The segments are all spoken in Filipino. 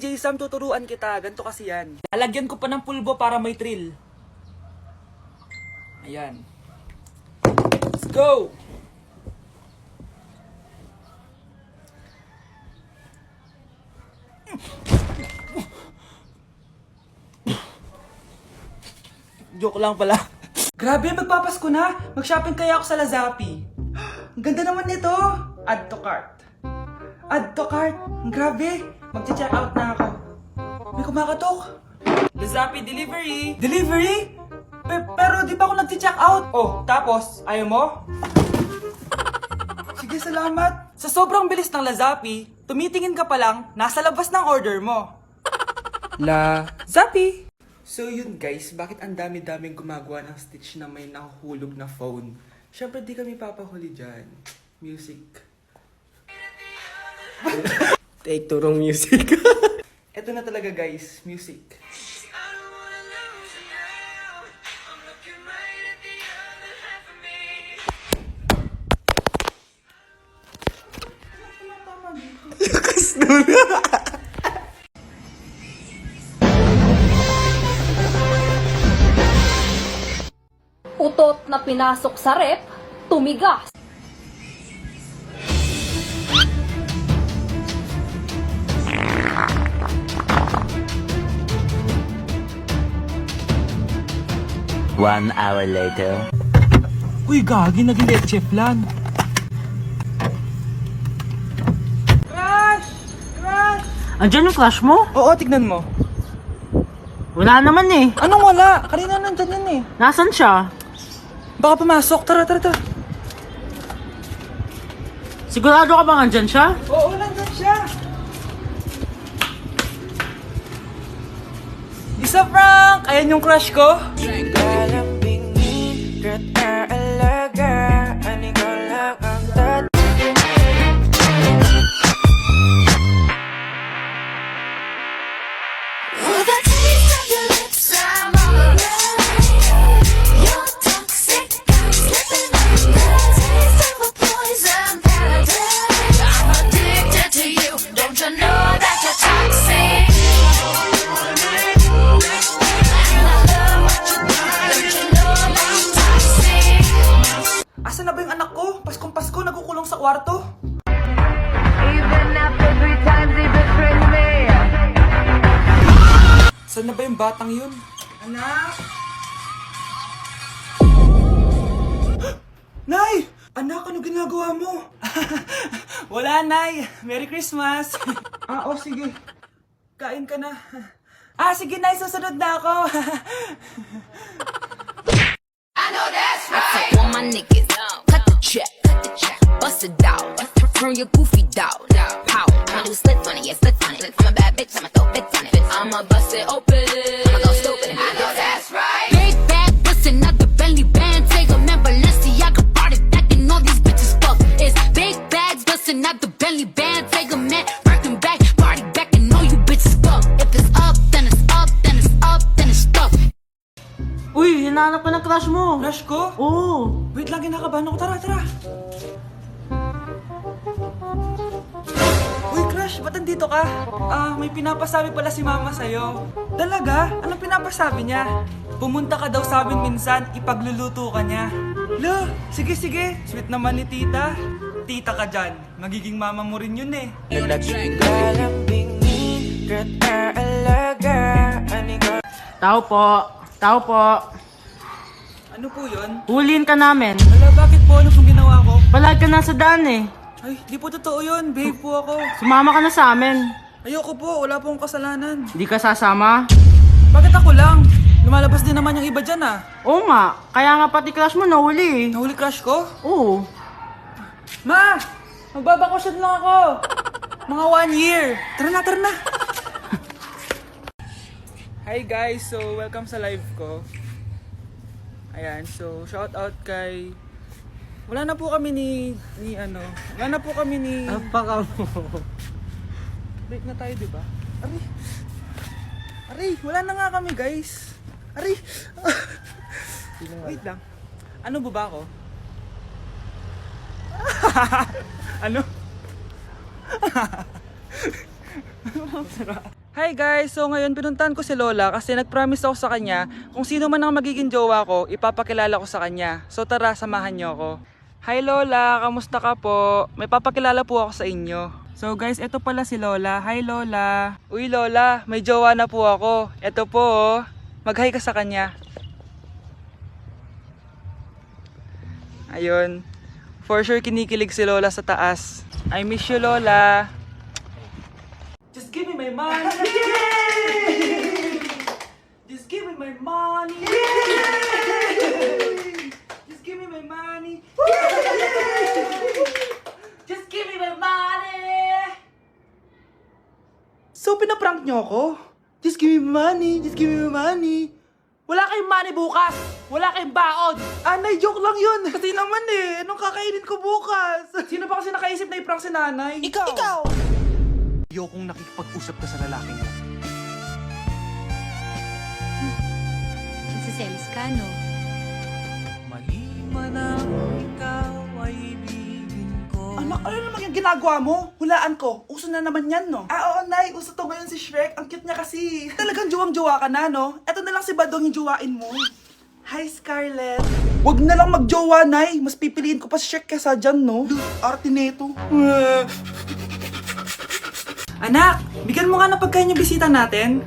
DJ Sam, tuturuan kita. Ganito kasi yan. Lalagyan ko pa ng pulbo para may thrill. Ayan. Let's go! Joke lang pala. Grabe, magpapasko na. Mag-shopping kaya ako sa Lazapi. Ang ganda naman nito. Add to cart. Add to cart. Grabe. Mag-check out na ako. May kumakatok. Lazapi delivery. Delivery? Pero di pa ako nag-check out. Oh, tapos, ayaw mo? Sige, salamat. Sa sobrang bilis ng Lazapi, tumitingin ka pa lang, nasa labas ng order mo. Lazapi. So yun guys, bakit ang dami-daming gumagawa ng stitch na may nahuhulog na phone? Syempre di kami papahuli dyan. Music. Take turong music. Eto na talaga guys, music. Utot na pinasok sa rep, tumigas. One hour later. Uy, gagi, naging leche flan. Crush! Crush! Andyan yung crush mo? Oo, tignan mo. Wala naman eh. Anong wala? Kanina nandyan yan eh. Nasaan siya? Baka pumasok. Tara, tara, tara. Sigurado ka bang andyan siya? Oo, nandyan siya. Isa, Frank! Ayan yung crush ko. Asan na ba yung anak ko? Paskong Pasko, nagkukulong sa kwarto. Even after 3 times he betrayed me. Saan na ba yung batang yun? Anak! Nay! Anak, ano ginagawa mo? Wala, Nay. Merry Christmas. Oo, sige. Kain ka na. Sige, Nay. Susunod na ako. All my niggas, cut the check, bust it out, turn your goofy dog, pow, I'ma do slip on it, yeah, slip on it, I'm a bad bitch, I'ma throw bits on it, I'ma bust it open, I'ma go stupid, I know that's right. Big bag, bustin' out the belly band, take a man, Balenciaga brought it back, and all these bitches fuck. It's big bags, bustin' out the belly band, take a man, working back, party back, and all you bitches fuck. If it's up, then it's up, then it's up, then it's stuck. Uy, hinahanap ka ng crush mo. Crush ko? Oo. Wait lang, kinakabahan ako. Tara, tara. Uy, crush, ba't nandito ka? May pinapasabi pala si mama sa'yo. Talaga? Anong pinapasabi niya? Pumunta ka daw sa amin minsan, ipagluluto ka niya. Lo, sige, sige. Sweet naman ni tita. Tita ka dyan. Magiging mama mo rin yun eh. Tao po. Tao po. Ano po yun? Huliin ka namin. Wala, bakit po? Ano pong ginawa ko? Palag ka na sa daan eh. Ay, di po totoo yun. Babe po ako. Sumama ka na sa amin. Ayoko po. Wala pong kasalanan. Di ka sasama? Bakit ako lang? Lumalabas din naman yung iba dyan ah. Oo nga. Kaya nga pati crush mo nahuli eh. Nahuli crush ko? Oo. Ma! Magbabakasyon lang ako! Mga 1 year! Tara na, tara na! Hi guys! So, welcome sa live ko. Ayan, so, shout out kay... Wala na po kami Wala na po kami ni... Apaka mo. Break na tayo, di ba? Aray! Aray! Wala na nga kami, guys! Aray! Wait lang. Ano ba ako? ano? Hi guys! So ngayon pinuntahan ko si Lola kasi nag-promise ako sa kanya kung sino man ang magiging jowa ko, ipapakilala ko sa kanya. So tara, samahan niyo ako. Hi Lola! Kamusta ka po? May papakilala po ako sa inyo. So guys, ito pala si Lola. Hi Lola! Uy Lola, may jowa na po ako. Ito po oh. Mag-hi ka sa kanya. Ayun. For sure kinikilig si Lola sa taas. I miss you Lola! Just give me my money. Yay! Just give me my money. Yay! Just give me my money. Just give me my money. So pinaprank nyo ako? Just give me my money. Just give me my money. Wala kayong money bukas. Wala kayong baon. Anay, joke lang yun. Kasi naman eh, anong kakainin ko bukas? Sino ba kasi nakaisip na i-prank si nanay? Ikaw! Ayokong nakikipag-usap ka sa lalaking mo. Nagsiselos ka, no? Mali man ang ikaw ay ibigin ko. Anak, ano naman yung ginagawa mo? Hulaan ko. Uso na naman yan, no? Oo, Nay. Uso to ngayon si Shrek. Ang cute niya kasi. Talagang juwang-juwa ka na, no? Eto na lang si Badong yung juwain mo. Hi, Scarlett. Wag na lang mag-jowa, Nay. Mas pipiliin ko pa si Shrek kesa dyan, no? Arte neto. Anak, bigyan mo nga ng pagkain yung bisita natin.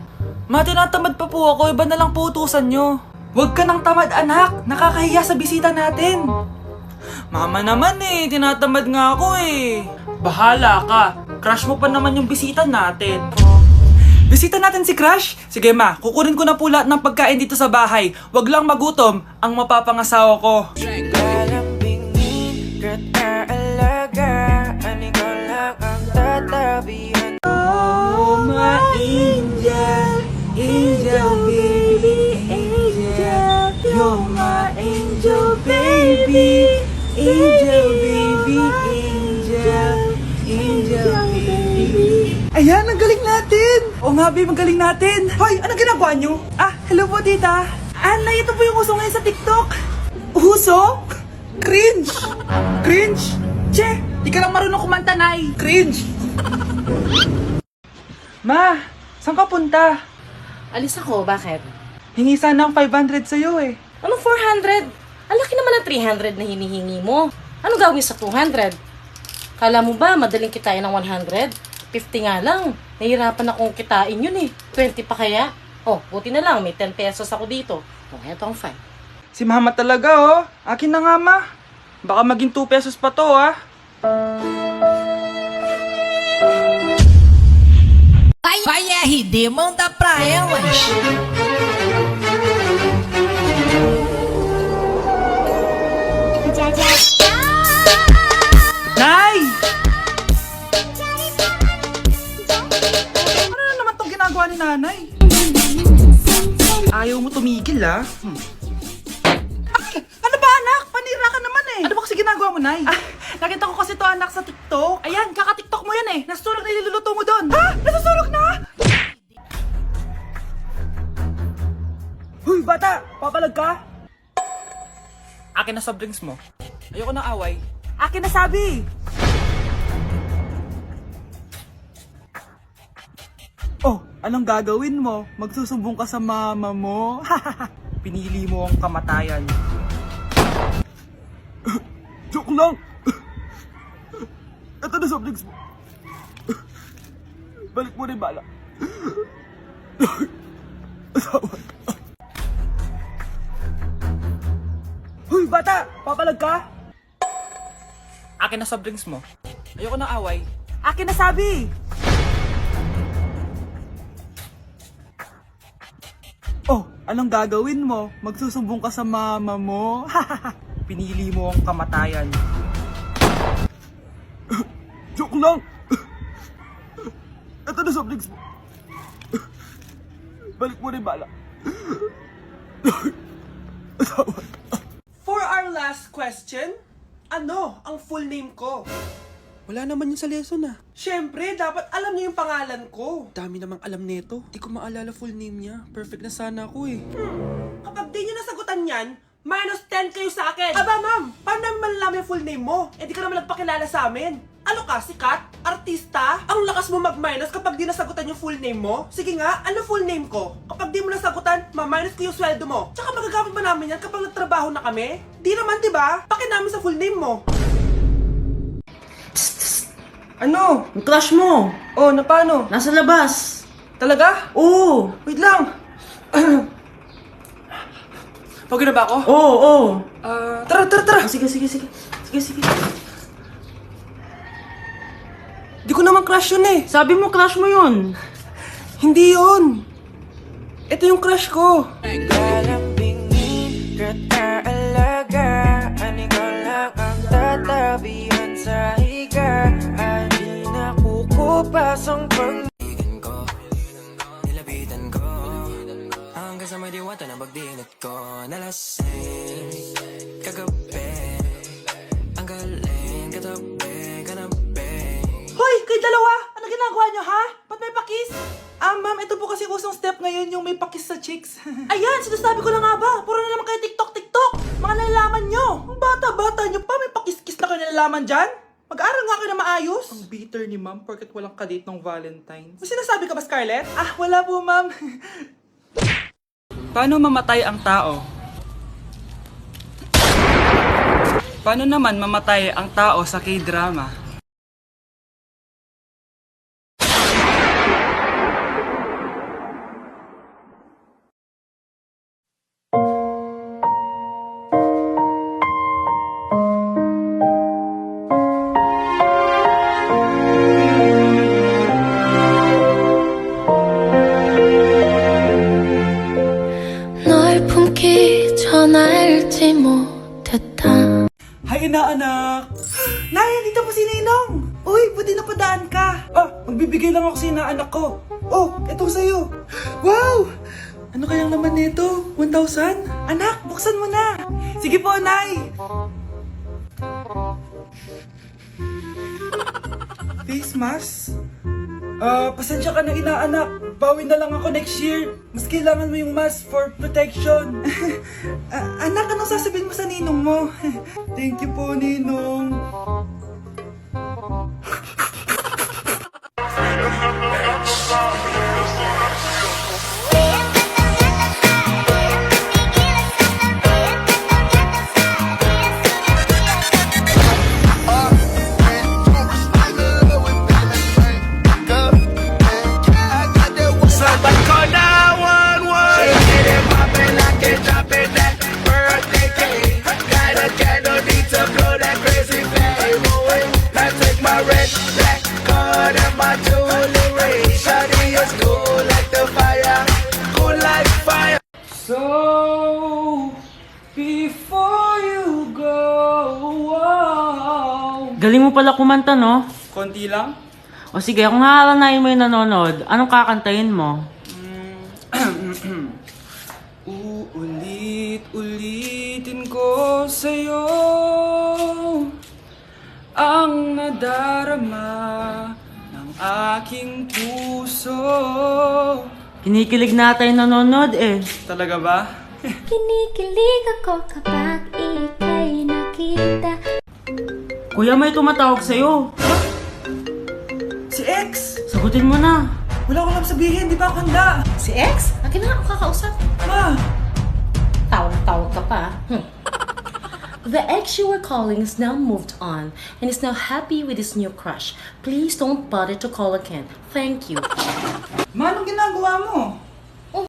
Ma, tinatamad pa po ako. Iba na lang po utusan nyo. Huwag ka nang tamad, anak. Nakakahiya sa bisita natin. Mama naman eh. Tinatamad nga ako eh. Bahala ka. Crush mo pa naman yung bisita natin. Bisita natin si Crush? Sige ma, kukunin ko na po lahat ng pagkain dito sa bahay. Huwag lang magutom ang mapapangasawa ko. Oh, my angel, angel baby, angel. You're my angel baby, angel baby, angel, angel baby. Ayan, ang galing natin! Oo nga, babe, ang galing natin! Hoy, anong ginagawa nyo? Ah, hello po, tita! Anay, ito po yung uso ngayon sa TikTok! Uso? Cringe! Cringe? Che, di ka lang marunong kumanta, Nay! Cringe! Ma, saan ka punta? Alis ako, bakit? Hingi sana ang 500 sa'yo eh. Ano 400? Ang laki naman ng 300 na hinihingi mo. Ano gawin sa 200? Kala mo ba madaling kitain ng 100? 50 nga lang. Nahihirapan akong kitain yun eh. 20 pa kaya? Oh, buti na lang. May 10 pesos ako dito. Oh, eto ang 5. Si mama talaga oh. Akin na nga ma. Baka maging 2 pesos pa to ah. Vai RD, manda pra elas. Nay! Ano na naman tong ginagawa ni nanay? Ayaw mo tumigil ah. Ay! Ano ba anak? Panira ka naman eh. Ano ba kasi ginagawa mo, Nay? Ah, nakita ko kasi to anak sa TikTok. Ayan, kaka-TikTok mo yan eh. Nasusunog na iluluto mo doon. Ha? Nasusunog na? Huy, bata! Papalag ka? Akin na soft drinks mo. Ayoko ng away. Akin na sabi! Oh, anong gagawin mo? Magsusumbong ka sa mama mo? Pinili mo ang kamatayan. Joke lang! Ito na soft drinks mo. Balik mo rin bala. Asawa. Huy, bata! Papalag ka? Akin na soft drinks mo. Ayoko ng away. Akin na sabi! Oh, anong gagawin mo? Magsusumbong ka sa mama mo? Pinili mo ang kamatayan. Joke lang! Ito na soft drinks mo. Balik mo rin bala. Asawa. For our last question, ano ang full name ko? Wala naman yun sa lesson ah. Siyempre, dapat alam niyo yung pangalan ko. Dami namang alam nito. Di ko maalala full name niya. Perfect na sana ako eh. Kapag di niyo nasagutan yan, minus 10 kayo sa akin. Aba ma'am, paano naman malalaman yung full name mo? Eh di ka naman nagpakilala sa amin. Ano ka, sikat? Artista? Ang lakas mo mag-minus kapag di nasagutan yung full name mo? Sige nga, ano full name ko? Kapag di mo nasagutan, ma-minus ko yung sweldo mo. Tsaka magagamit ba namin yan kapag nagtrabaho na kami? Di naman, diba? Paki namin sa full name mo. Ano? Yung crush mo, Oh, na paano? nasa labas. Talaga? Oo. Wait lang. Pagod na ba ako? Oo, oo. Tara. Sige. Di ko naman crush yun eh. Sabi mo crush mo yun. Hindi yun. Ito yung crush ko. Hoy, kayo dalawa! Ano ginagawa nyo, ha? Ba't may pakis? Ma'am, ito po kasi usong step ngayon yung may pakis sa chicks. Ayan, sinasabi ko na nga ba? Puro na naman kayo TikTok! Mga nalalaman nyo! Ang bata-bata nyo pa, may pakis-kis na kayo nalalaman dyan? Mag-aaral nga kayo na maayos. Ang bitter ni ma'am porket walang kadate ng Valentine's. May sinasabi ka ba, Scarlett? Wala po, ma'am. Paano mamatay ang tao? Paano naman mamatay ang tao sa K-drama? 널 품기 전 알지 못했다. Hi, inaanak! Nay, dito po si Ninong! Uy, buti napadaan ka! Magbibigay lang ako sa inaanak ko. Oh, ito sa'yo. Wow! Ano kayang laman nito? 1,000? Anak, buksan mo na! Sige po, Nay! Face mask? Pasensya ka na inaanak. Bawi na lang ako next year. Mas kailangan mo yung mask for protection. Anak, anong sasabihin mo sa ninong mo? Thank you po, ninong. So, before you go, Galing mo pala kumanta, no? konti lang. O sige, kung hahalanayin mo yung nanonood, anong kakantahin mo? Uulit-ulitin ko sa'yo ang nadarama ng aking puso. Kinikilig na tayo nanonood eh. Talaga ba? Kinikilig ako kapag ika'y nakita. Kuya, may tumatawag sa'yo. Si X! Sagutin mo na. Wala ko lang sabihin, di ba ako handa? Si X? Akin na ako kakausap. Ma! Tawag ka pa. The ex you were calling is now moved on and is now happy with his new crush. Please don't bother to call again. Thank you. Ma, anong ginagawa mo?